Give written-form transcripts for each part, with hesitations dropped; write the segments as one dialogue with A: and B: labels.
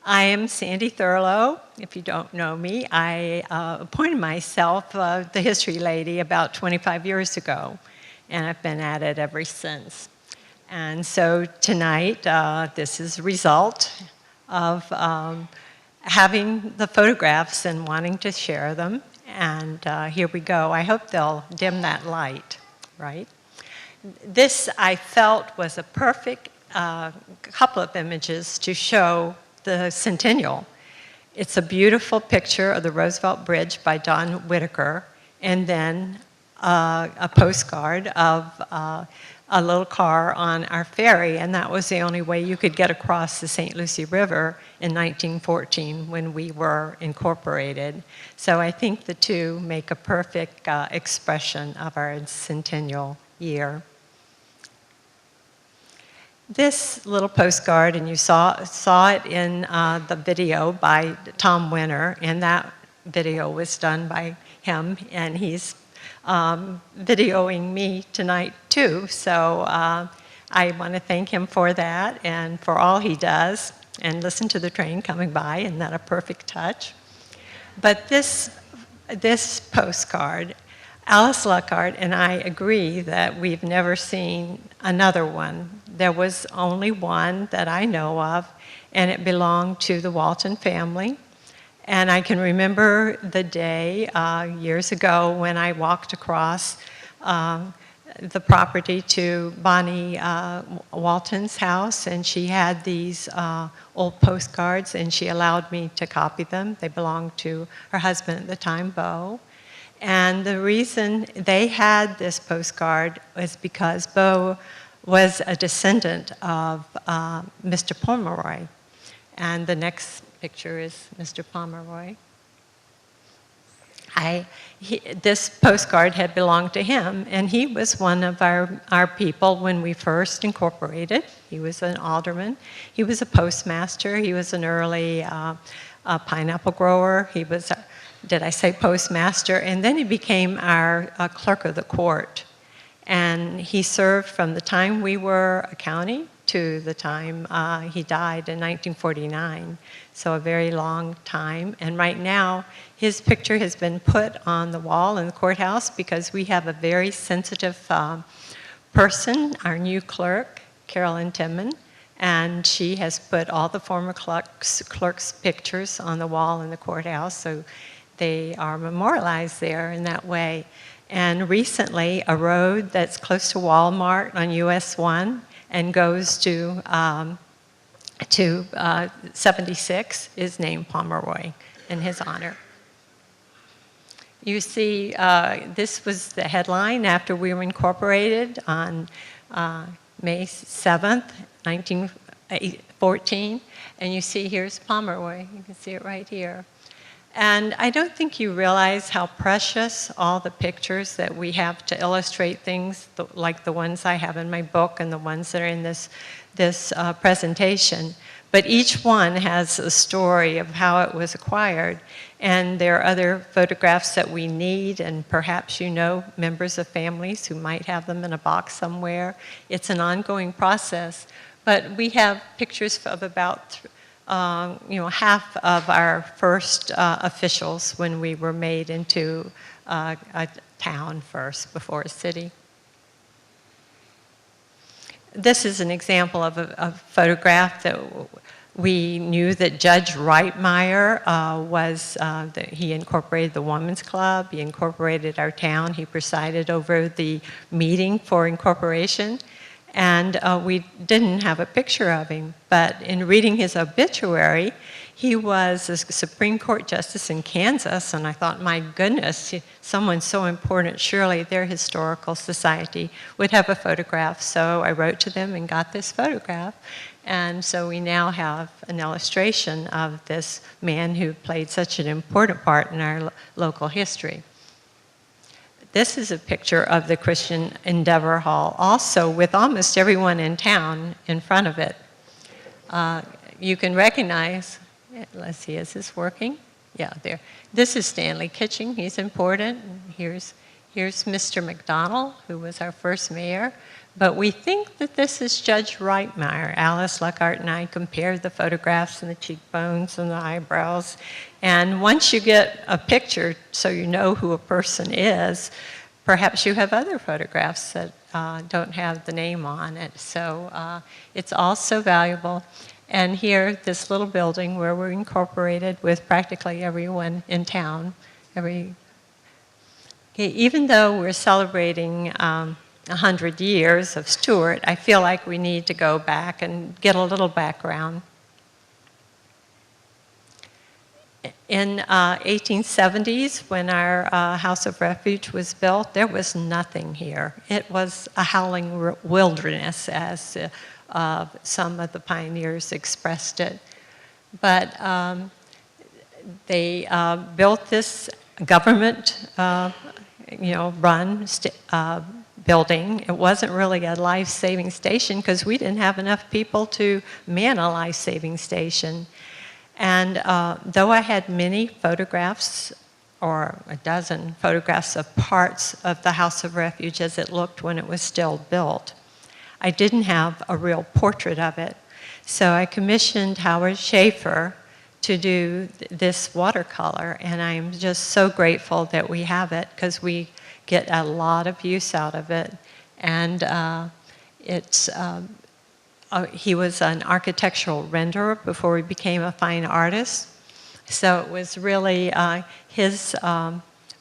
A: I am Sandy Thurlow. If you don't know me, I appointed myself the history lady about 25 years ago, and I've been at it ever since. And so tonight, this is a result of having the photographs and wanting to share them. And here we go. I hope they'll dim that light, right? This, I felt, was a perfect couple of images to show the Centennial. It's a beautiful picture of the Roosevelt Bridge by Don Whitaker, and then a postcard of a little car on our ferry, and that was the only way you could get across the St. Lucie River in 1914 when we were incorporated. So I think the two make a perfect expression of our centennial year. This little postcard, and you saw it in the video by Tom Winter, and that video was done by him, and he's videoing me tonight too, so I want to thank him for that and for all he does, and listen to the train coming by, isn't that a perfect touch? But this postcard, Alice Luckhart and I agree that we've never seen another one. There was only one that I know of, and it belonged to the Walton family. And I can remember the day years ago when I walked across the property to Bonnie Walton's house, and she had these old postcards, and she allowed me to copy them. They belonged to her husband at the time, Beau. And the reason they had this postcard was because Beau was a descendant of Mr. Pomeroy. And the next picture is Mr. Pomeroy. This postcard had belonged to him, and he was one of our people when we first incorporated. He was an alderman. He was a postmaster. He was an early pineapple grower. He was, did I say postmaster? And then he became our clerk of the court. And he served from the time we were a county to the time he died in 1949. So a very long time. And right now, his picture has been put on the wall in the courthouse because we have a very sensitive person, our new clerk, Carolyn Timman, and she has put all the former clerks' pictures on the wall in the courthouse, so they are memorialized there in that way. And recently, a road that's close to Walmart on US 1 and goes to 76 is named Pomeroy in his honor. You see, this was the headline after we were incorporated on May 7th, 1914. And you see here's Pomeroy. You can see it right here. And I don't think you realize how precious all the pictures that we have to illustrate things, like the ones I have in my book and the ones that are in this presentation. But each one has a story of how it was acquired. And there are other photographs that we need, and perhaps you know members of families who might have them in a box somewhere. It's an ongoing process. But we have pictures of about half of our first officials when we were made into a town first before a city. This is an example of a photograph that we knew that Judge Wright Meyer he incorporated the Women's Club, he incorporated our town, he presided over the meeting for incorporation. And we didn't have a picture of him, but in reading his obituary, he was a Supreme Court Justice in Kansas, and I thought, my goodness, someone so important, surely their historical society would have a photograph. So I wrote to them and got this photograph. And so we now have an illustration of this man who played such an important part in our local history. This is a picture of the Christian Endeavor Hall, also with almost everyone in town in front of it. You can recognize, let's see, is this working? Yeah, there. This is Stanley Kitching, he's important. Here's Mr. McDonald, who was our first mayor. But we think that this is Judge Wright Meyer. Alice Luckhart and I compared the photographs and the cheekbones and the eyebrows. And once you get a picture so you know who a person is, perhaps you have other photographs that don't have the name on it. So it's also valuable. And here, this little building where we're incorporated with practically everyone in town. Even though we're celebrating 100 years of Stewart, I feel like we need to go back and get a little background. In 1870s, when our House of Refuge was built, there was nothing here. It was a howling wilderness, as some of the pioneers expressed it. But they built this government, run building. It wasn't really a life-saving station because we didn't have enough people to man a life-saving station. And though I had many photographs, or a dozen photographs of parts of the House of Refuge as it looked when it was still built, I didn't have a real portrait of it. So I commissioned Howard Schaefer to do this watercolor, and I'm just so grateful that we have it because we get a lot of use out of it. And he was an architectural renderer before he became a fine artist. So it was really, his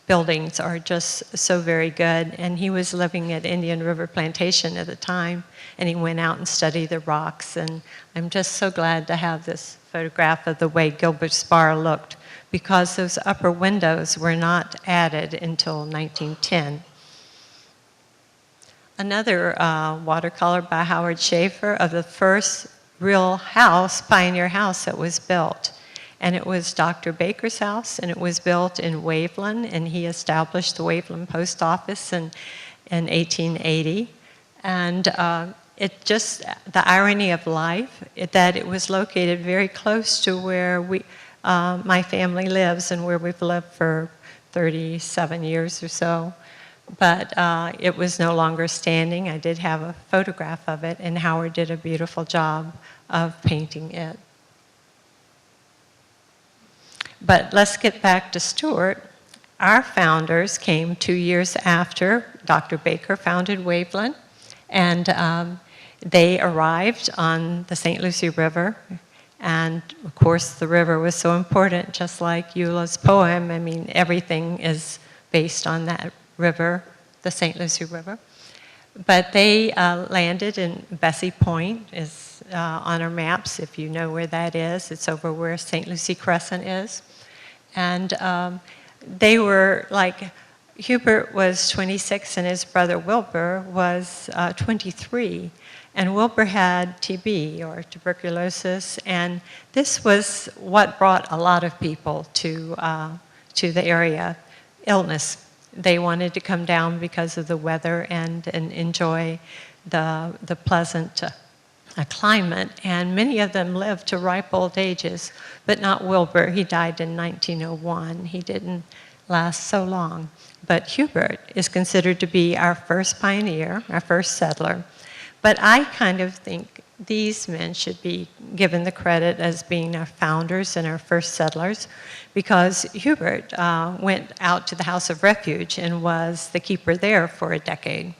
A: buildings are just so very good. And he was living at Indian River Plantation at the time, and he went out and studied the rocks. And I'm just so glad to have this photograph of the way Gilbert's Bar looked, because those upper windows were not added until 1910. Another watercolor by Howard Schaefer of the first real house, pioneer house that was built. And it was Dr. Baker's house, and it was built in Waveland, and he established the Waveland Post Office in 1880. And it just, the irony of life, that it was located very close to where my family lives and where we've lived for 37 years or so. But it was no longer standing. I did have a photograph of it, and Howard did a beautiful job of painting it. But let's get back to Stewart. Our founders came 2 years after Dr. Baker founded Waveland, and they arrived on the St. Lucie River. And of course, the river was so important, just like Eula's poem. I mean, everything is based on that river, the St. Lucie River. But they landed in Bessie Point, is on our maps, if you know where that is. It's over where St. Lucie Crescent is. And they were like, Hubert was 26 and his brother Wilbur was 23. And Wilbur had TB, or tuberculosis, and this was what brought a lot of people to the area, illness. They wanted to come down because of the weather and enjoy the pleasant climate, and many of them lived to ripe old ages, but not Wilbur. He died in 1901. He didn't last so long. But Hubert is considered to be our first pioneer, our first settler. But I kind of think these men should be given the credit as being our founders and our first settlers, because Hubert went out to the House of Refuge and was the keeper there for a decade.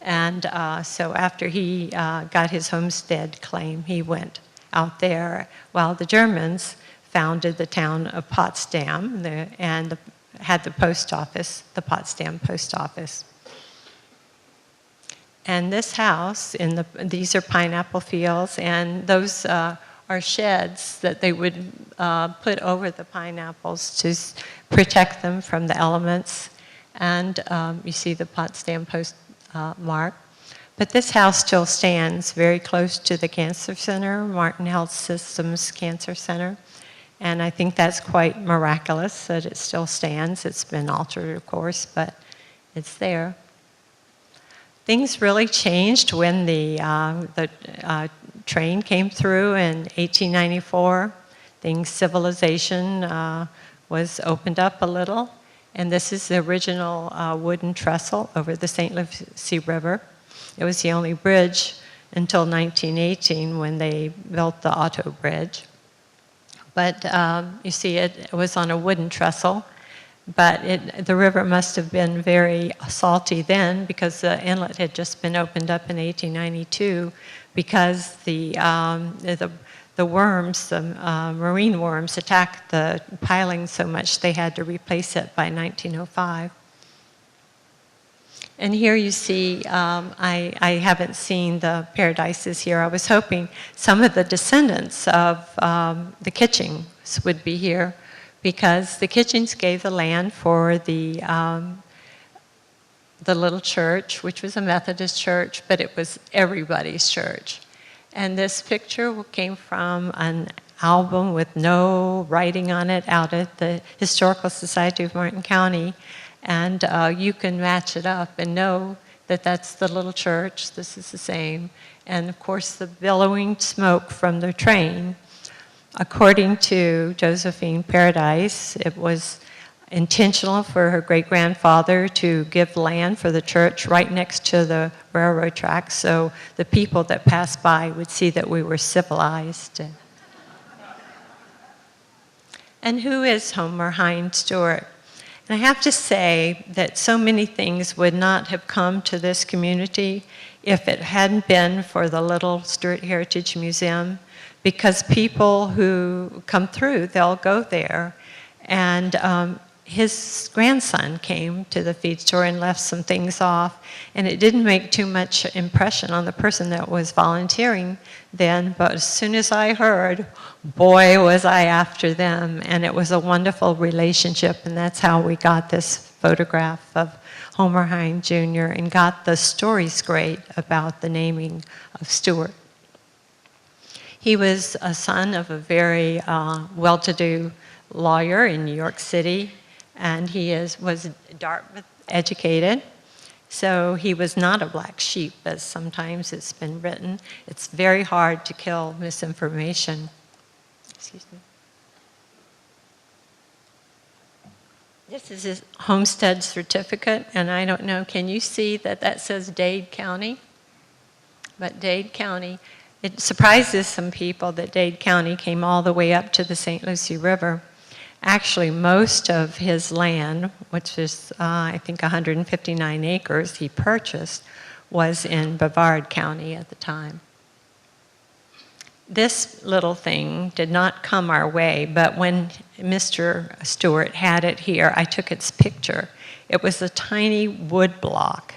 A: And so after he got his homestead claim, he went out there while the Germans founded the town of Potsdam and had the post office, the Potsdam Post Office. And this house, these are pineapple fields, and those are sheds that they would put over the pineapples to protect them from the elements. And you see the Potsdam Post mark. But this house still stands very close to the Cancer Center, Martin Health Systems Cancer Center. And I think that's quite miraculous that it still stands. It's been altered, of course, but it's there. Things really changed when the train came through in 1894. Civilization was opened up a little. And this is the original wooden trestle over the St. Lucie River. It was the only bridge until 1918 when they built the auto bridge. But you see, it was on a wooden trestle, but the river must have been very salty then because the inlet had just been opened up in 1892 because the worms, the marine worms, attacked the piling so much they had to replace it by 1905. And here you see, I haven't seen the paradises here. I was hoping some of the descendants of the Kitchings would be here because the Kitchings gave the land for the little church, which was a Methodist church, but it was everybody's church. And this picture came from an album with no writing on it out at the Historical Society of Martin County. And you can match it up and know that that's the little church. This is the same. And of course, the billowing smoke from the train. According to Josephine Paradise, it was intentional for her great-grandfather to give land for the church right next to the railroad tracks so the people that passed by would see that we were civilized. And who is Homer Hines Stewart? And I have to say that so many things would not have come to this community if it hadn't been for the little Stewart Heritage Museum, because people who come through, they'll go there. And his grandson came to the feed store and left some things off, and it didn't make too much impression on the person that was volunteering then, but as soon as I heard, boy, was I after them, and it was a wonderful relationship, and that's how we got this photograph of Homer Hines Jr. and got the stories great about the naming of Stewart. He was a son of a very well-to-do lawyer in New York City, and he was Dartmouth educated. So he was not a black sheep, as sometimes it's been written. It's very hard to kill misinformation. Excuse me. This is his homestead certificate, and I don't know, can you see that says Dade County? But Dade County, it surprises some people that Dade County came all the way up to the St. Lucie River. Actually, most of his land, which is, I think, 159 acres he purchased, was in Brevard County at the time. This little thing did not come our way, but when Mr. Stewart had it here, I took its picture. It was a tiny wood block.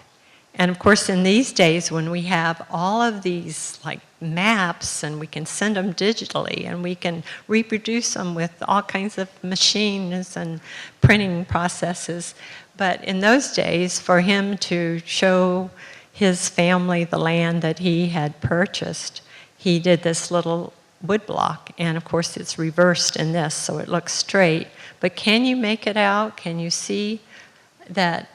A: And of course, in these days, when we have all of these like maps and we can send them digitally and we can reproduce them with all kinds of machines and printing processes. But in those days, for him to show his family the land that he had purchased, he did this little wood block. And of course, it's reversed in this, so it looks straight. But can you make it out? Can you see that?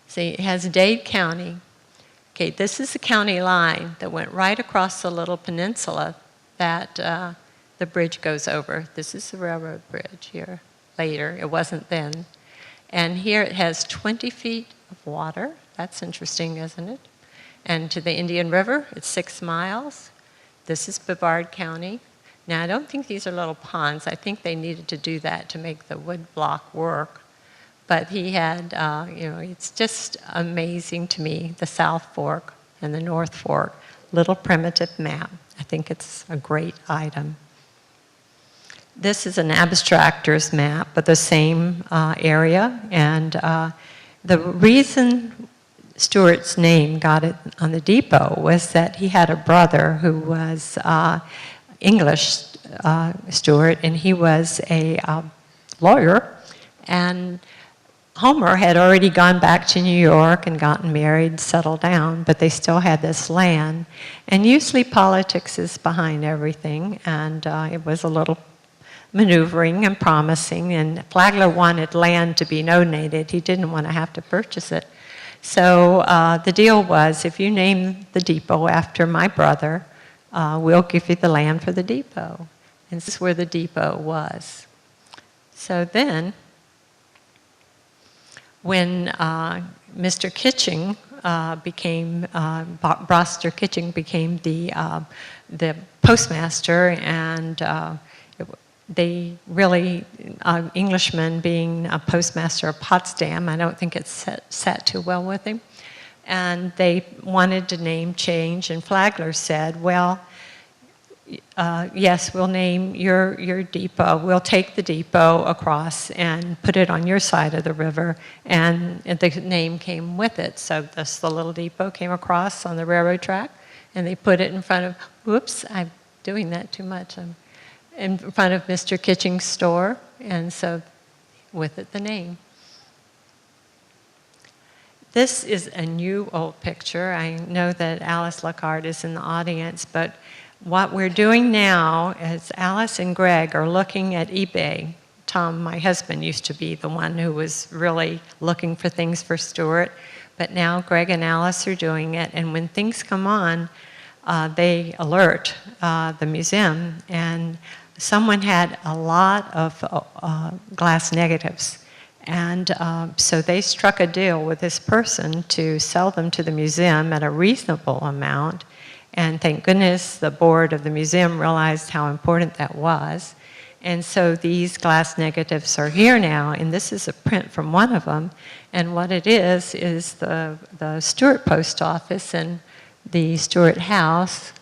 A: See, it has Dade County. Okay, this is the county line that went right across the little peninsula that the bridge goes over. This is the railroad bridge here later. It wasn't then. And here it has 20 feet of water. That's interesting, isn't it? And to the Indian River, it's 6 miles. This is Brevard County. Now, I don't think these are little ponds. I think they needed to do that to make the wood block work. But he had, it's just amazing to me, the South Fork and the North Fork, little primitive map. I think it's a great item. This is an abstractor's map, but the same area. And the reason Stewart's name got it on the depot was that he had a brother who was English Stewart, and he was a lawyer. And Homer had already gone back to New York and gotten married, settled down, but they still had this land. And usually politics is behind everything, and it was a little maneuvering and promising, and Flagler wanted land to be donated. He didn't want to have to purchase it. So the deal was, if you name the depot after my brother, we'll give you the land for the depot. And this is where the depot was. So then, when Mr. Kitching Kitching became the postmaster, and they really, Englishman being a postmaster of Potsdam, I don't think it sat too well with him. And they wanted a name change, and Flagler said, well, yes, we'll name your depot. We'll take the depot across and put it on your side of the river, and the name came with it. So the little depot came across on the railroad track, and they put it in front of, whoops, I'm doing that too much. I'm in front of Mr. Kitching's store, and so with it the name. This is a new old picture. I know that Alice Lockhart is in the audience, but what we're doing now is Alice and Greg are looking at eBay. Tom, my husband, used to be the one who was really looking for things for Stewart, but now Greg and Alice are doing it, and when things come on, they alert the museum, and someone had a lot of glass negatives. And so they struck a deal with this person to sell them to the museum at a reasonable amount. And thank goodness the board of the museum realized how important that was. And so these glass negatives are here now, and this is a print from one of them. And what it is the Stewart post office and the Stewart house.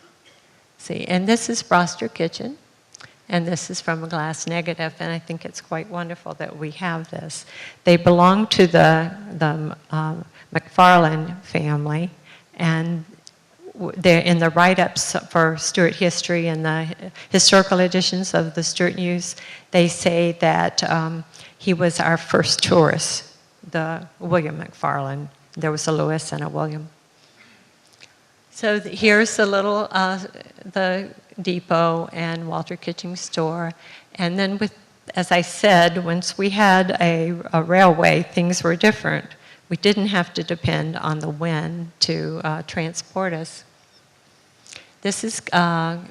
A: See, and this is Broster Kitchen. And this is from a glass negative, and I think it's quite wonderful that we have this. They belong to the McFarlane family, and they're in the write-ups for Stewart history and the historical editions of the Stewart News. They say that he was our first tourist, the William McFarlane. There was a Lewis and a William. So here's the little, the depot and Walter Kitching store. And then as I said, once we had a railway, things were different. We didn't have to depend on the wind to transport us. This is Captain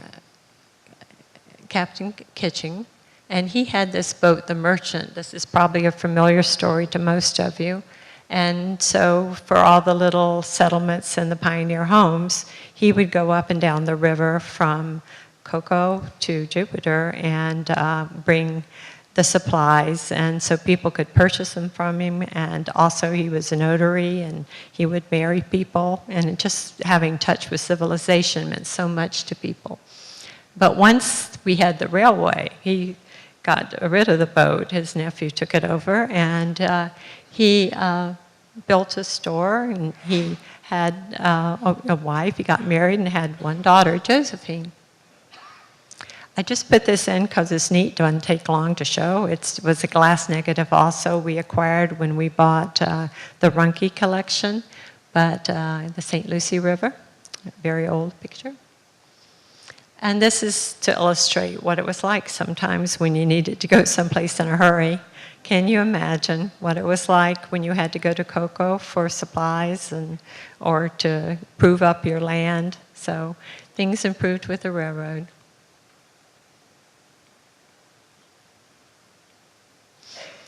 A: Kitching, and he had this boat, the Merchant. This is probably a familiar story to most of you. And so for all the little settlements and the pioneer homes, he would go up and down the river from Cocoa to Jupiter and bring the supplies, and so people could purchase them from him. And also he was a notary, and he would marry people, and just having touch with civilization meant so much to people. But once we had the railway, he got rid of the boat. His nephew took it over, and he built a store, and he had a wife. He got married and had one daughter, Josephine. I just put this in because it's neat. It doesn't take long to show. It was a glass negative also we acquired when we bought the Runkey collection, but the St. Lucie River, a very old picture. And this is to illustrate what it was like sometimes when you needed to go someplace in a hurry. Can you imagine what it was like when you had to go to Cocoa for supplies or to prove up your land? So things improved with the railroad.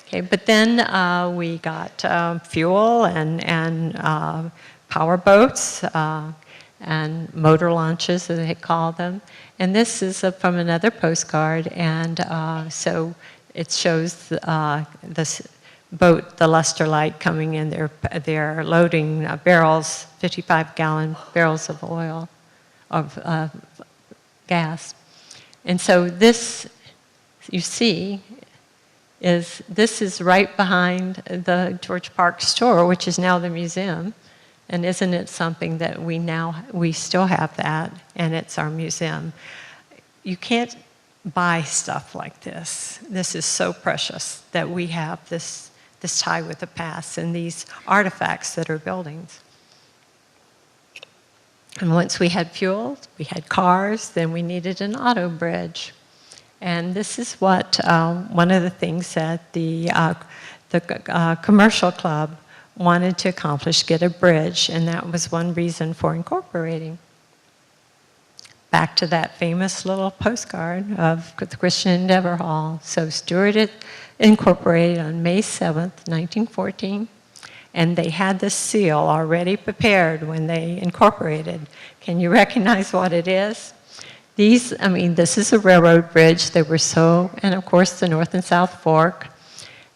A: Okay, but then we got fuel and power boats and motor launches, as they call them. And this is from another postcard, and so it shows this boat, the Luster Light, coming in. They're loading barrels, 55-gallon barrels of oil, of gas. And so this, you see, this is right behind the George Park store, which is now the museum. And isn't it something that we still have that, and it's our museum. You can't buy stuff like this. This is so precious that we have this tie with the past and these artifacts that are buildings. And once we had fuel, we had cars, then we needed an auto bridge. And this is what one of the things that the commercial club wanted to accomplish, get a bridge, and that was one reason for incorporating. Back to that famous little postcard of the Christian Endeavor Hall. So Stewart incorporated on May 7th, 1914, And they had the seal already prepared when they incorporated. Can you recognize what it is? These, I mean, this is a railroad bridge. They were so, and of course the North and South Fork.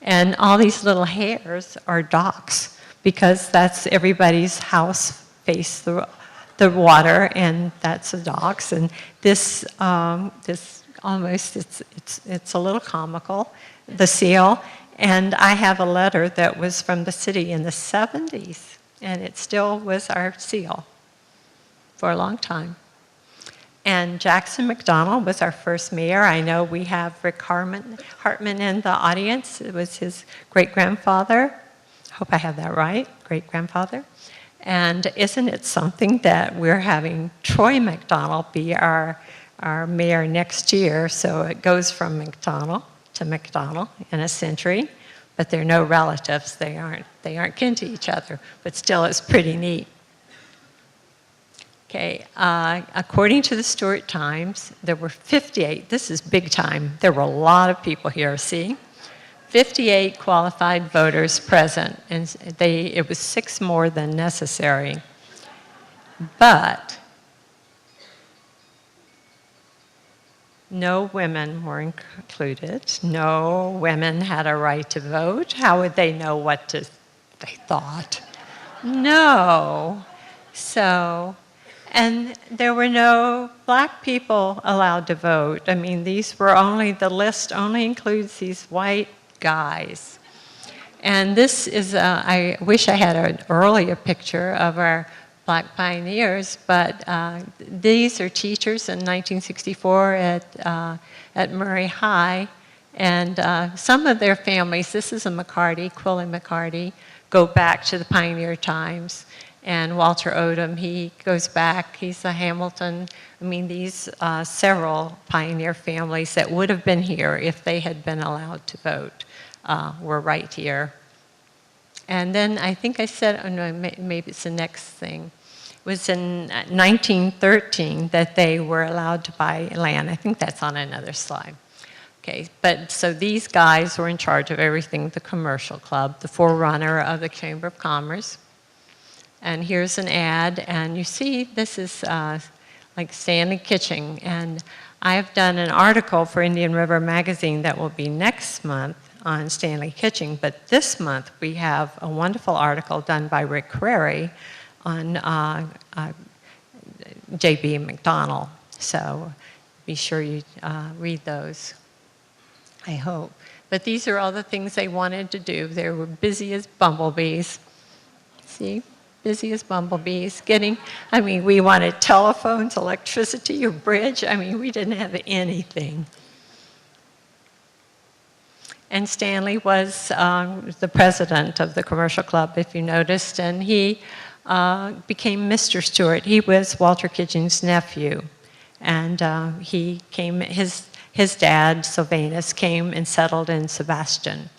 A: And all these little hairs are docks, because that's everybody's house face the water, and that's the docks. And this, this almost, it's a little comical, the seal. And I have a letter that was from the city in the 70s, and it still was our seal for a long time. And Jackson McDonald was our first mayor. I know we have Rick Hartman in the audience. It was his great-grandfather. Hope I have that right, great-grandfather. And isn't it something that we're having Troy McDonald be our mayor next year? So it goes from McDonald to McDonald in a century, but they're no relatives. They aren't kin to each other, but still it's pretty neat. Okay, according to the Stewart Times, there were 58, this is big time, there were a lot of people here, see? 58 qualified voters present, and it was 6 more than necessary. But no women were included. No women had a right to vote. How would they know what they thought? No. So, and there were no black people allowed to vote. I mean, the list only includes these white guys. And this is, I wish I had an earlier picture of our black pioneers, but these are teachers in 1964 at Murray High, and some of their families, this is a McCarty, Quilly McCarty, go back to the pioneer times. And Walter Odom, he goes back, he's a Hamilton. I mean, these several pioneer families that would have been here if they had been allowed to vote were right here. And then I think I said, oh no, maybe it's the next thing. It was in 1913 that they were allowed to buy land. I think that's on another slide. Okay, but so these guys were in charge of everything, the commercial club, the forerunner of the Chamber of Commerce. And here's an ad, and you see this is like Stanley Kitching. And I've done an article for Indian River Magazine that will be next month on Stanley Kitching, but this month we have a wonderful article done by Rick Crary on J.B. McDonald. So be sure you read those, I hope. But these are all the things they wanted to do. They were busy as bumblebees. See? Busy as bumblebees. I mean, we wanted telephones, electricity, a bridge. I mean, we didn't have anything. And Stanley was the president of the commercial club, if you noticed, and he became Mr. Stewart. He was Walter Kitching's nephew, and he came. His dad, Sylvanus, came and settled in Sebastian,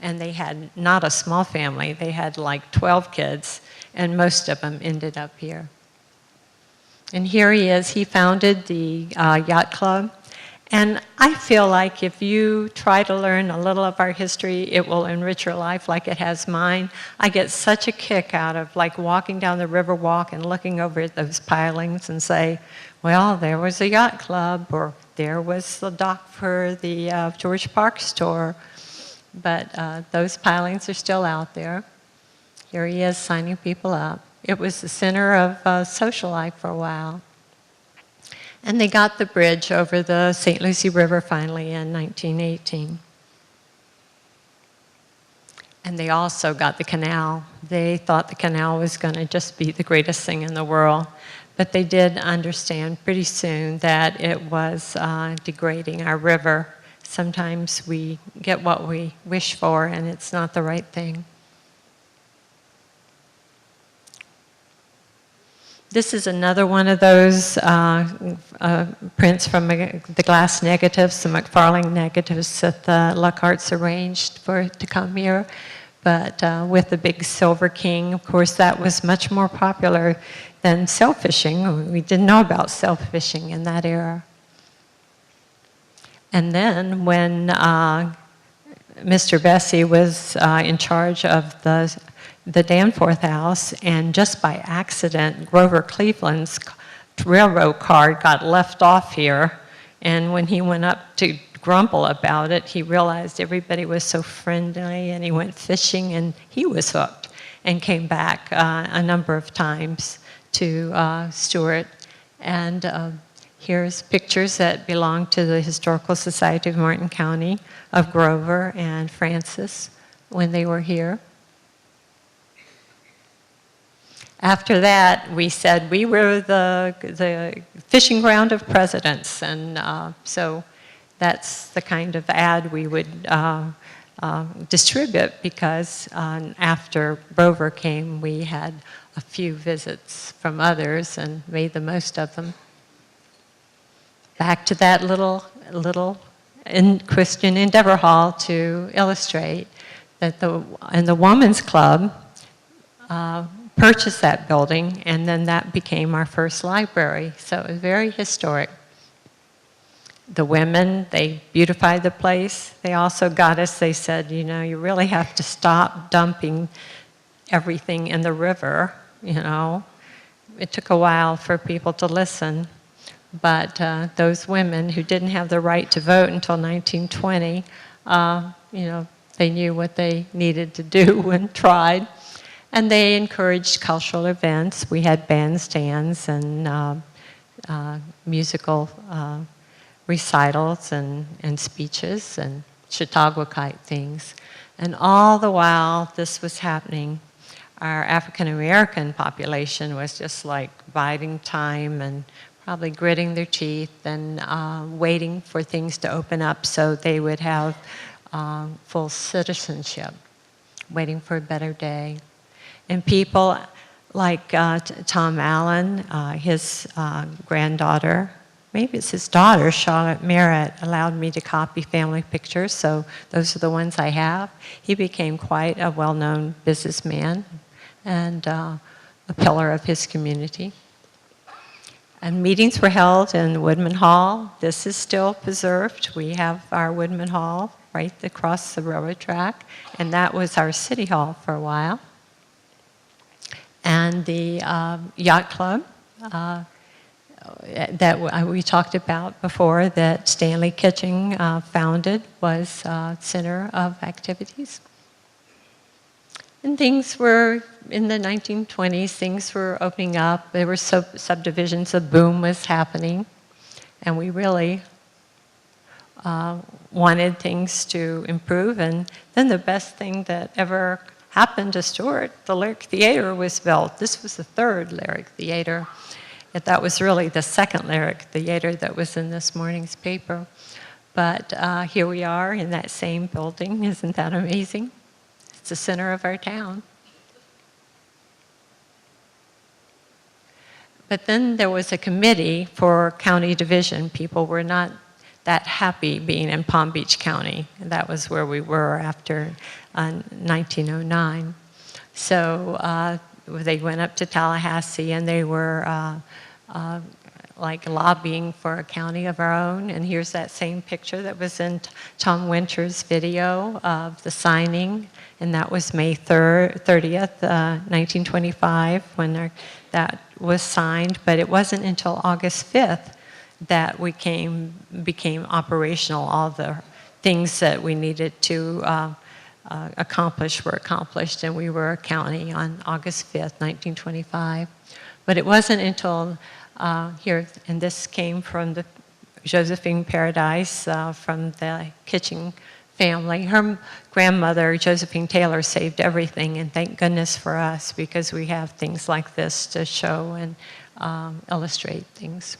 A: and they had not a small family. They had like 12 kids, and most of them ended up here. And here he is. He founded the Yacht Club. And I feel like if you try to learn a little of our history, it will enrich your life like it has mine. I get such a kick out of like walking down the river walk and looking over at those pilings and say, well, there was a yacht club, or there was the dock for the George Park store. But those pilings are still out there. Here he is signing people up. It was the center of social life for a while. And they got the bridge over the St. Lucie River finally in 1918. And they also got the canal. They thought the canal was going to just be the greatest thing in the world. But they did understand pretty soon that it was degrading our river. Sometimes we get what we wish for, and it's not the right thing. This is another one of those prints from the glass negatives, the McFarling negatives that the Lockharts arranged to come here. But with the big silver king, of course, that was much more popular than sailfishing. We didn't know about sailfishing in that era. And then when Mr. Bessie was in charge of the Danforth House, and just by accident, Grover Cleveland's railroad car got left off here, and when he went up to grumble about it, he realized everybody was so friendly, and he went fishing, and he was hooked, and came back a number of times to Stewart. And here's pictures that belong to the Historical Society of Martin County of Grover and Francis when they were here. After that, we said we were the fishing ground of presidents, and so that's the kind of ad we would distribute, because after Grover came, we had a few visits from others and made the most of them. Back to that little Christian Endeavor Hall to illustrate that the Women's Club purchased that building, and then that became our first library. So it was very historic. The women, they beautified the place. They also got us, they said, you know, you really have to stop dumping everything in the river, you know. It took a while for people to listen, but those women who didn't have the right to vote until 1920, you know, they knew what they needed to do and tried. And they encouraged cultural events. We had bandstands and musical recitals and speeches and Chautauqua-type things. And all the while this was happening, our African-American population was just like biding time and probably gritting their teeth and waiting for things to open up so they would have full citizenship, waiting for a better day. And people like Tom Allen, his granddaughter, maybe it's his daughter, Charlotte Merritt, allowed me to copy family pictures, so those are the ones I have. He became quite a well-known businessman and a pillar of his community. And meetings were held in Woodman Hall. This is still preserved. We have our Woodman Hall right across the railroad track, and that was our city hall for a while. And the Yacht Club that we talked about before, that Stanley Kitching founded, was center of activities. And things were, in the 1920s, things were opening up. There were subdivisions, a boom was happening. And we really wanted things to improve. And then the best thing that ever happened to Stewart, the Lyric Theater was built. This was the third Lyric Theater. That was really the second Lyric Theater that was in this morning's paper. But here we are in that same building. Isn't that amazing? It's the center of our town. But then there was a committee for county division. People were not that happy being in Palm Beach County. And that was where we were after 1909. So they went up to Tallahassee, and they were like lobbying for a county of our own. And here's that same picture that was in Tom Winter's video of the signing, and that was May 30th, 1925, when that was signed. But it wasn't until August 5th that we became operational. All the things that we needed to accomplish were accomplished, and we were a county on August 5th, 1925. But it wasn't until here, and this came from the Josephine Paradise from the Kitching family. Her grandmother, Josephine Taylor, saved everything, and thank goodness for us, because we have things like this to show and illustrate things.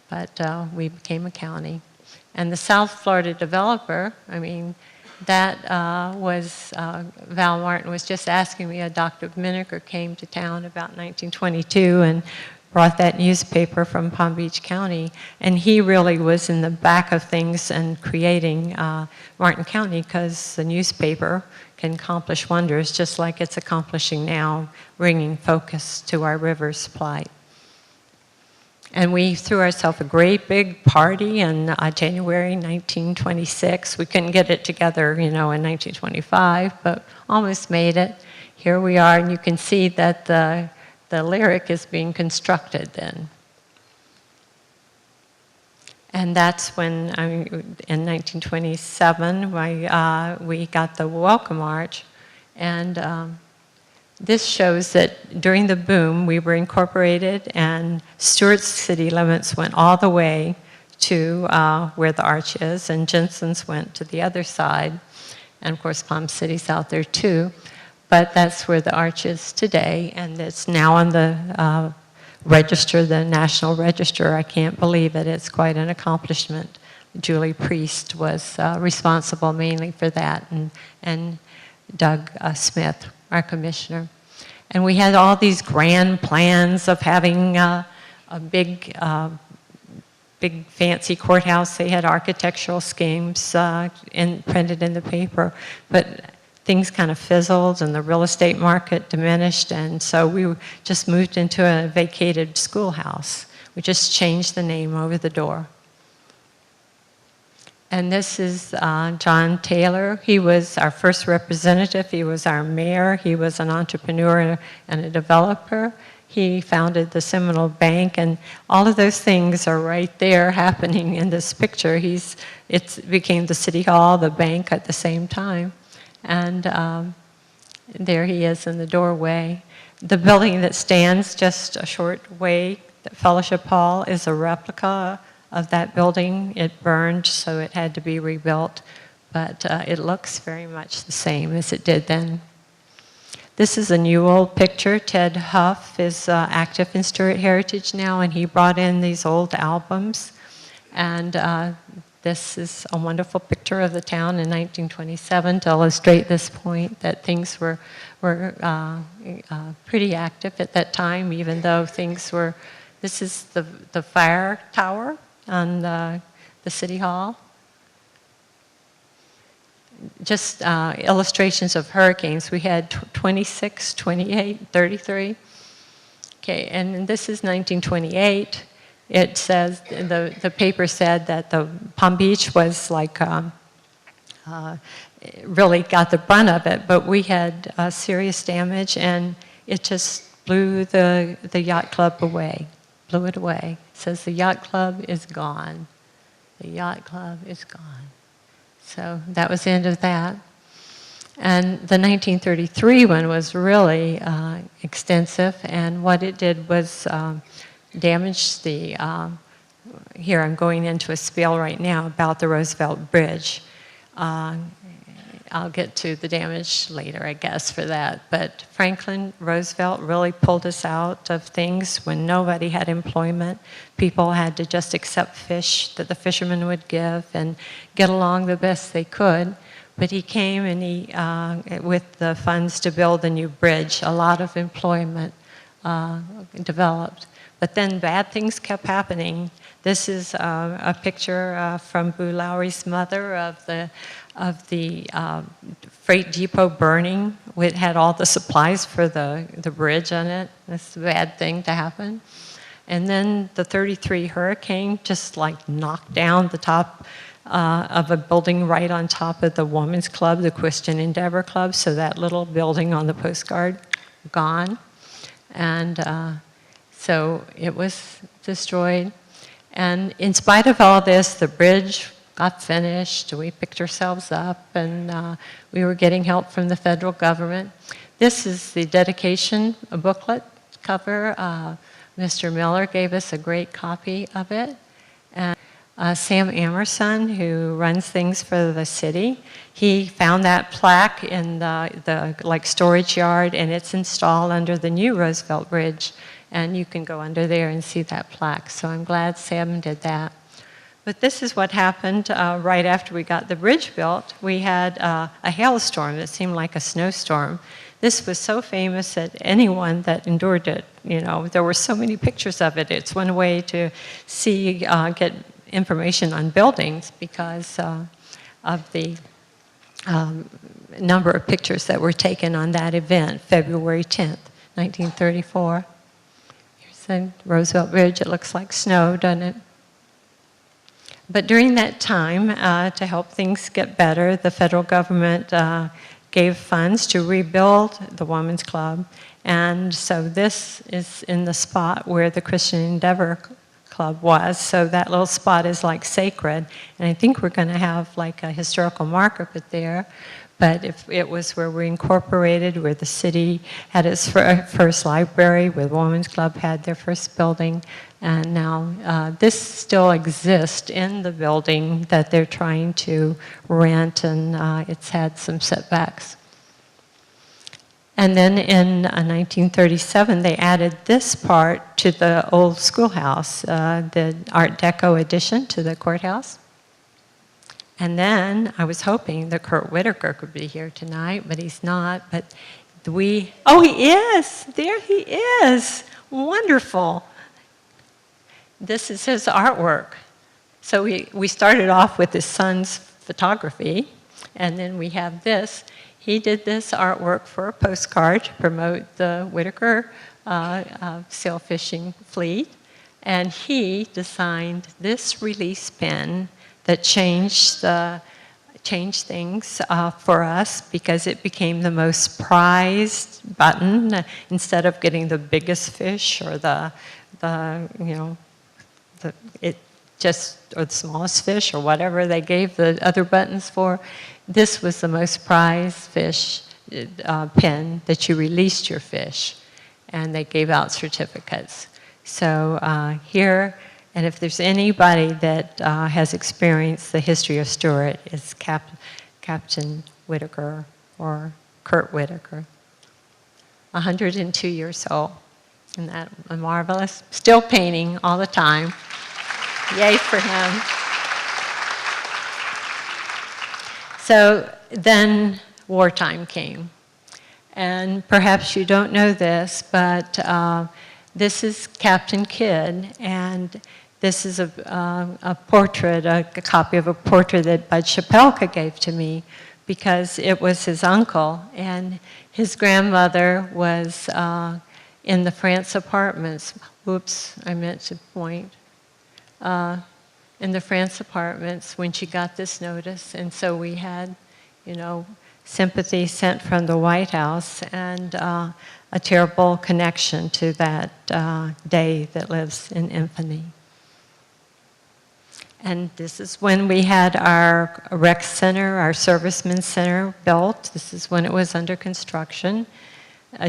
A: But we became a county. And the South Florida developer, I mean, that was, Val Martin was just asking me, Dr. Miniker came to town about 1922 and brought that newspaper from Palm Beach County, and he really was in the back of things and creating Martin County, because the newspaper can accomplish wonders, just like it's accomplishing now, bringing focus to our river's plight. And we threw ourselves a great big party in January 1926. We couldn't get it together, in 1925, but almost made it. Here we are, and you can see that the lyric is being constructed then. And that's when, in 1927, we got the Welcome Arch. And this shows that during the boom, we were incorporated, and Stewart's city limits went all the way to where the arch is, and Jensen's went to the other side. And of course, Palm City's out there too. But that's where the arch is today, and it's now on the register, the National Register. I can't believe it. It's quite an accomplishment. Julie Priest was responsible mainly for that, and Doug Smith, our commissioner. And we had all these grand plans of having a big fancy courthouse. They had architectural schemes printed in the paper, but things kind of fizzled and the real estate market diminished, and so we just moved into a vacated schoolhouse. We just changed the name over the door. And this is John Taylor. He was our first representative. He was our mayor. He was an entrepreneur and a developer. He founded the Seminole Bank, and all of those things are right there happening in this picture. It became the city hall, the bank at the same time. And there he is in the doorway. The building that stands just a short way, the Fellowship Hall, is a replica of that building. It burned, so it had to be rebuilt, but it looks very much the same as it did then. This is a new old picture. Ted Huff is active in Stewart Heritage now, and he brought in these old albums. And this is a wonderful picture of the town in 1927 to illustrate this point that things were pretty active at that time, even though things were. This is the fire tower on the City Hall. Just illustrations of hurricanes. We had 26, 28, 33. Okay, and this is 1928. It says, the paper said that the Palm Beach was like, really got the brunt of it, but we had serious damage, and it just blew the yacht club away, blew it away. It says the yacht club is gone. The yacht club is gone. So that was the end of that. And the 1933 one was really extensive, and what it did was damage the, here I'm going into a spiel right now about the Roosevelt Bridge. I'll get to the damage later, I guess, for that. But Franklin Roosevelt really pulled us out of things when nobody had employment. People had to just accept fish that the fishermen would give and get along the best they could. But he came and he, with the funds to build a new bridge, a lot of employment developed. But then bad things kept happening. This is a picture from Boo Lowry's mother of the freight depot burning. It had all the supplies for the bridge on it. That's a bad thing to happen. And then the 33 hurricane just like knocked down the top of a building right on top of the Women's Club, the Christian Endeavor Club. So that little building on the postcard, gone. And so it was destroyed. And in spite of all this, the bridge got finished. We picked ourselves up, and we were getting help from the federal government. This is the dedication booklet cover. Mr. Miller gave us a great copy of it. And Sam Emerson, who runs things for the city, he found that plaque in the like storage yard, and it's installed under the new Roosevelt Bridge. And you can go under there and see that plaque. So I'm glad Sam did that. But this is what happened right after we got the bridge built. We had a hailstorm that seemed like a snowstorm. This was so famous that anyone that endured it, there were so many pictures of it. It's one way to see, get information on buildings because of the number of pictures that were taken on that event, February 10th, 1934. Here's the Roosevelt Bridge. It looks like snow, doesn't it? But during that time, to help things get better, the federal government gave funds to rebuild the Women's Club. And so this is in the spot where the Christian Endeavor Club was. So that little spot is like sacred. And I think we're going to have like a historical marker put there. But if it was where we incorporated, where the city had its first library, where the Women's Club had their first building. And now this still exists in the building that they're trying to rent, and it's had some setbacks. And then in 1937, they added this part to the old schoolhouse, the Art Deco addition to the courthouse. And then I was hoping that Kurt Whitaker could be here tonight, but he's not. But oh, he is! There he is! Wonderful! This is his artwork. So we started off with his son's photography, and then we have this. He did this artwork for a postcard to promote the Whitaker sail fishing fleet, and he designed this release pin that changed things for us, because it became the most prized button. Instead of getting the biggest fish or the smallest fish or whatever they gave the other buttons for, this was the most prized fish pin that you released your fish, and they gave out certificates. So here, and if there's anybody that has experienced the history of Stewart, it's Captain Whitaker or Kurt Whitaker. 102 years old. Isn't that marvelous? Still painting all the time. Yay for him. So then wartime came. And perhaps you don't know this, but this is Captain Kidd, and this is a portrait, a copy of a portrait that Bud Chapelka gave to me, because it was his uncle, and his grandmother was in the France apartments. Whoops, I meant to point. In the France apartments when she got this notice, and so we had, sympathy sent from the White House, and a terrible connection to that day that lives in infamy. And this is when we had our rec center, our servicemen's center built. This is when it was under construction,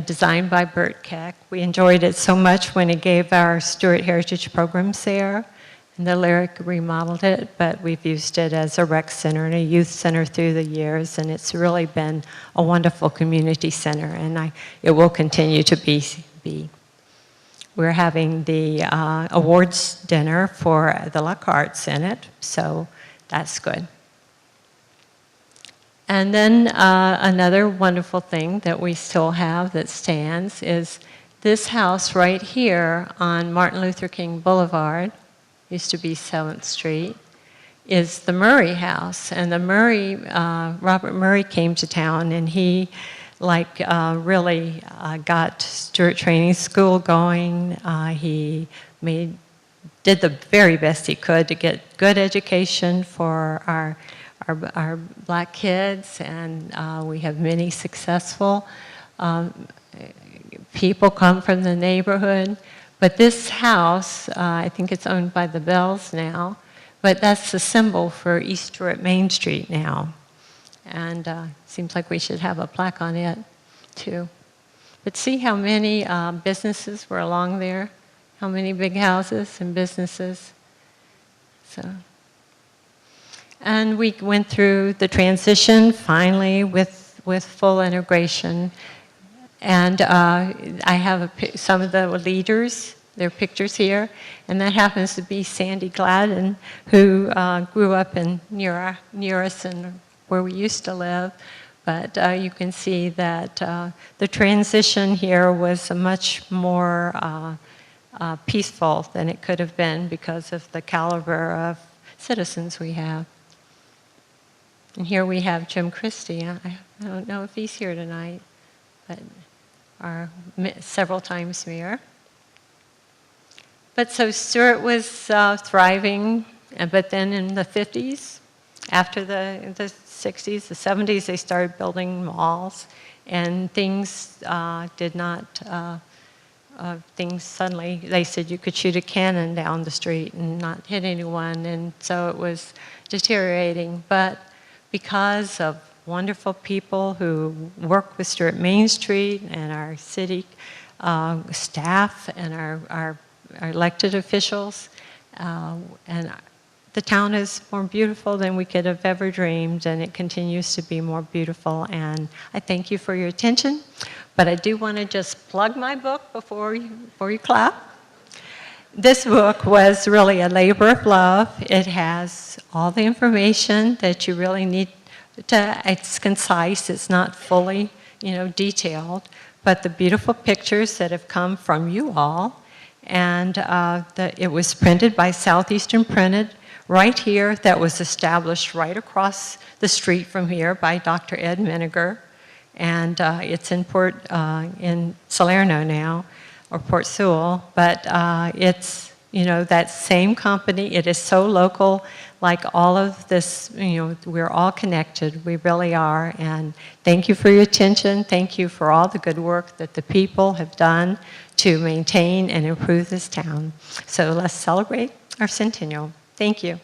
A: designed by Bert Keck. We enjoyed it so much when he gave our Stewart Heritage programs there. And the Lyric remodeled it, but we've used it as a rec center and a youth center through the years, and it's really been a wonderful community center, and it will continue to be. We're having the awards dinner for the Lockharts in it, so that's good. And then another wonderful thing that we still have that stands is this house right here on Martin Luther King Boulevard, used to be 7th Street, is the Murray House. And the Murray, Robert Murray came to town, and he really got Stewart Training School going. He did the very best he could to get good education for our black kids, and we have many successful people come from the neighborhood. But this house, I think it's owned by the Bells now, but that's the symbol for Easter at Main Street now. And seems like we should have a plaque on it, too. But see how many businesses were along there? How many big houses and businesses? And we went through the transition, finally, with full integration. And I have some of the leaders, their pictures here, and that happens to be Sandy Gladden, who grew up near us and where we used to live. But you can see that the transition here was much more peaceful than it could have been because of the caliber of citizens we have. And here we have Jim Christie. I don't know if he's here tonight, but our several times mayor. But so Stewart was thriving, but then in the 50s, after the 60s, the 70s, they started building malls, and things did not, things suddenly, they said you could shoot a cannon down the street and not hit anyone, and so it was deteriorating. But because of wonderful people who work with Stewart Main Street and our city staff and our elected officials, and the town is more beautiful than we could have ever dreamed, and it continues to be more beautiful, and I thank you for your attention. But I do want to just plug my book before you clap. This book was really a labor of love. It has all the information that you really need. It's concise, it's not fully, detailed, but the beautiful pictures that have come from you all, and it was printed by Southeastern Printed right here, that was established right across the street from here by Dr. Ed Miniger, and it's in in Salerno now, or Port Sewell, but it's, that same company. It is so local, like all of this, we're all connected, we really are, and thank you for your attention, thank you for all the good work that the people have done to maintain and improve this town. So let's celebrate our centennial. Thank you.